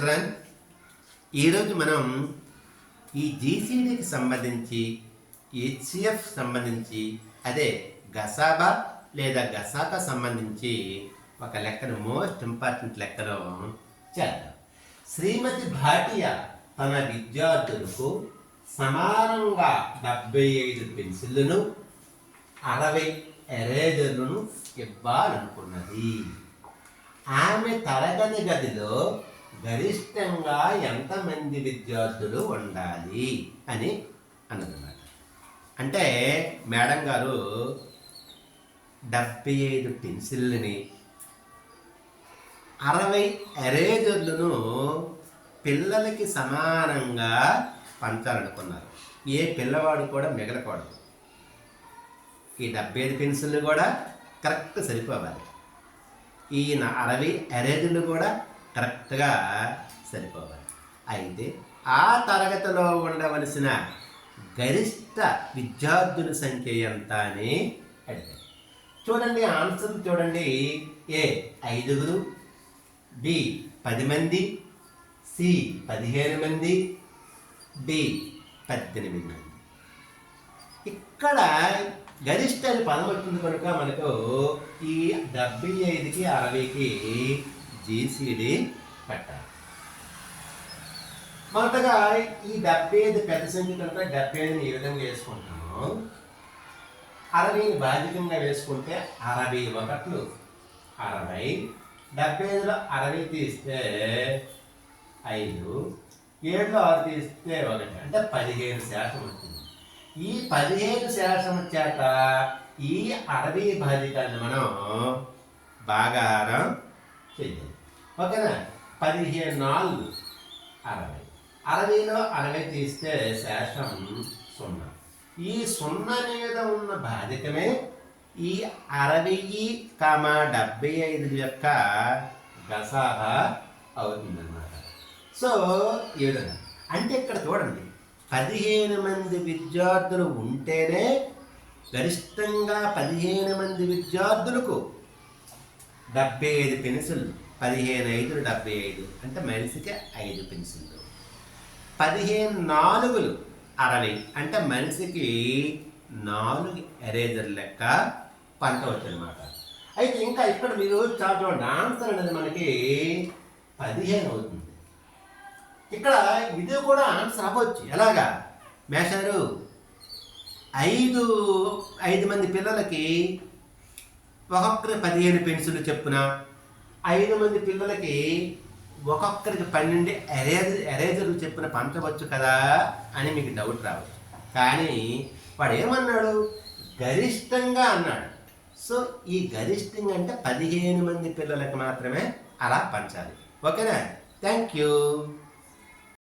Children, ఈరోజు మనం ఈ జీసీడీకి సంబంధించి హెచ్సిఎఫ్ సంబంధించి అదే గసాబా లేదా గసాక సంబంధించి ఒక లెక్కను మోస్ట్ ఇంపార్టెంట్ లెక్కను చేద్దాం. శ్రీమతి భాటియా తన విద్యార్థులకు సమానంగా 75 పెన్సిళ్లను 60 ఎరేజర్లను ఇవ్వాలనుకున్నది. ఆమె తరగతి గదిలో గరిష్టంగా ఎంతమంది విద్యార్థులు ఉండాలి అని అన్నదన్నమాట. అంటే మేడం గారు 75 పెన్సిల్ని 60 ఎరేజర్లను పిల్లలకి సమానంగా పంచాలనుకున్నారు. ఏ పిల్లవాడు కూడా మిగలకూడదు. ఈ 75 పెన్సిళ్ళు కూడా కరెక్ట్ సరిపోవాలి. ఈ 60 ఎరేజర్లు కూడా కరెక్ట్గా సరిపోవాలి. అయితే ఆ తరగతిలో ఉండవలసిన గరిష్ట విద్యార్థుల సంఖ్య ఎంత అని అడిగారు. చూడండి, ఆన్సర్ చూడండి. ఏ 5, బి 10 మంది, సి 15 మంది, డి 18 మంది. ఇక్కడ గరిష్ట అని పదం వచ్చింది కనుక మనకు ఈ 75కి 60కి జీసీడీ పెట్టాలి. మొదటగా ఈ 75 పెద్ద సంఖ్య కనుక 75ని ఈ విధంగా వేసుకుంటాము. 60ని బాధ్యతంగా వేసుకుంటే 61 60, 75లో 60 తీస్తే 5, 7లో 6 తీస్తే 1, అంటే 15% వచ్చింది. ఈ 15% చేత ఈ 60 భాజికాన్ని మనం భాగాహారం చేయాలి. ఓకేనా? 15 4 60, 60లో 60 తీస్తే శేషం 0. ఈ 0 మీద ఉన్న భాజికమే ఈ 60, 75 యొక్క గసాబా అవుతుందన్నమాట. సో ఈ విధంగా అంటే ఇక్కడ చూడండి, 15 మంది విద్యార్థులు ఉంటేనే గరిష్టంగా 15 మంది విద్యార్థులకు 75 పెన్సిళ్ళు. 15 5 75 అంటే మనిషికి 5 పెన్సిళ్ళు. 15 4 60 అంటే మనిషికి 4 ఎరేజర్ లెక్క పంచవచ్చు అనమాట. అయితే ఇంకా ఇక్కడ మీరు చాలా చూడండి, ఆన్సర్ అనేది మనకి 15 అవుతుంది. ఇక్కడ ఇది కూడా ఆన్సర్ అవ్వచ్చు. ఎలాగా మేషారు? 5 మంది పిల్లలకి ఒక్కొక్కరికి 15 పెన్సిళ్ళు చెప్పున 5 మంది పిల్లలకి ఒక్కొక్కరికి 12 ఎరేజర్లు చెప్పున పంచవచ్చు కదా అని మీకు డౌట్ రావచ్చు. కానీ వాడు ఏమన్నాడు? గరిష్టంగా అన్నాడు. సో ఈ గరిష్టంగా అంటే 15 మంది పిల్లలకి మాత్రమే అలా పంచాలి. ఓకేనా? Thank you.